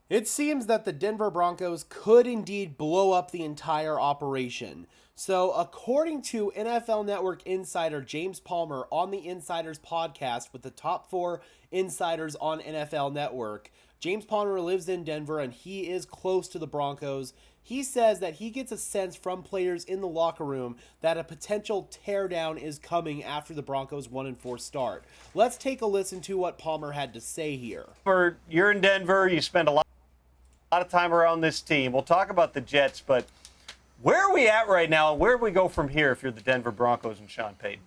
It seems that the Denver Broncos could indeed blow up the entire operation. So, according to NFL Network insider James Palmer on the Insiders podcast with the top 4 insiders on NFL Network, James Palmer lives in Denver and he is close to the Broncos. He says that he gets a sense from players in the locker room that a potential teardown is coming after the Broncos 1-4 start. Let's take a listen to what Palmer had to say here. You're in Denver. You spend a lot of time around this team. We'll talk about the Jets, but where are we at right now, and where do we go from here if you're the Denver Broncos and Sean Payton?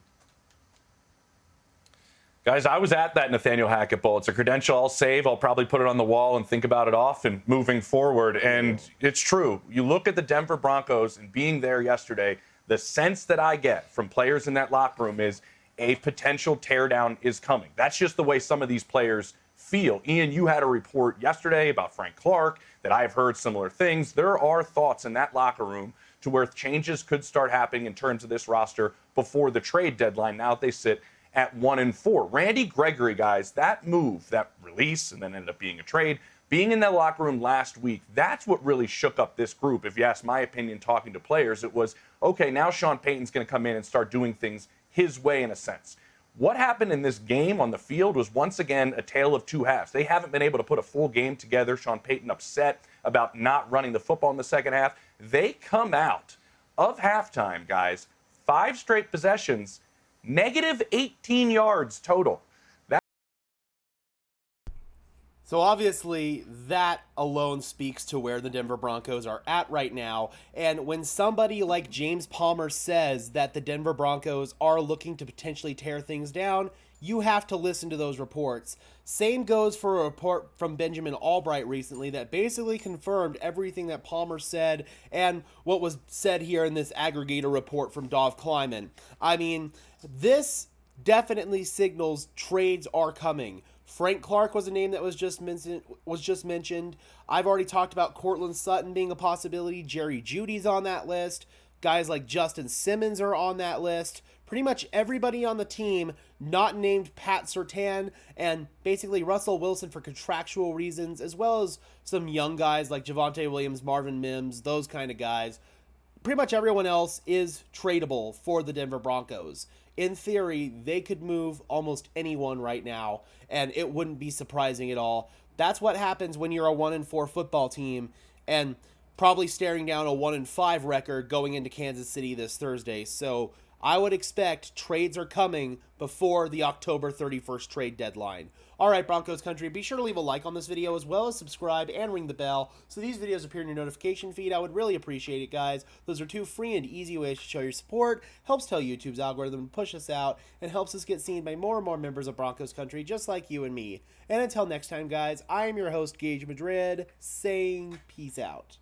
Guys, I was at that Nathaniel Hackett Bowl. It's a credential I'll save. I'll probably put it on the wall and think about it often moving forward. And it's true. You look at the Denver Broncos and being there yesterday, the sense that I get from players in that locker room is a potential teardown is coming. That's just the way some of these players feel. Ian, you had a report yesterday about Frank Clark that I've heard similar things. There are thoughts in that locker room to where changes could start happening in terms of this roster before the trade deadline. Now that they sit at 1-4. Randy Gregory, guys, that move, that release, and then ended up being a trade, being in that locker room last week, that's what really shook up this group. If you ask my opinion talking to players, it was, okay, now Sean Payton's going to come in and start doing things his way in a sense. What happened in this game on the field was once again a tale of two halves. They haven't been able to put a full game together. Sean Payton upset about not running the football in the second half. They come out of halftime, guys, 5 straight possessions, negative 18 yards total. So obviously that alone speaks to where the Denver Broncos are at right now. And when somebody like James Palmer says that the Denver Broncos are looking to potentially tear things down, you have to listen to those reports. Same goes for a report from Benjamin Albright recently that basically confirmed everything that Palmer said and what was said here in this aggregator report from Dov Kleiman. I mean, this definitely signals trades are coming. Frank Clark was a name that was just mentioned. I've already talked about Cortland Sutton being a possibility. Jerry Jeudy's on that list. Guys like Justin Simmons are on that list. Pretty much everybody on the team not named Pat Surtain, and basically Russell Wilson for contractual reasons, as well as some young guys like Javonte Williams, Marvin Mims, those kind of guys. Pretty much everyone else is tradable for the Denver Broncos. In theory, they could move almost anyone right now, and it wouldn't be surprising at all. That's what happens when you're a 1-4 football team and probably staring down a 1-5 record going into Kansas City this Thursday. So I would expect trades are coming before the October 31st trade deadline. All right, Broncos country, be sure to leave a like on this video as well as subscribe and ring the bell so these videos appear in your notification feed. I would really appreciate it, guys. Those are 2 free and easy ways to show your support, helps tell YouTube's algorithm to push us out, and helps us get seen by more and more members of Broncos country just like you and me. And until next time, guys, I am your host, Gage Madrid, saying peace out.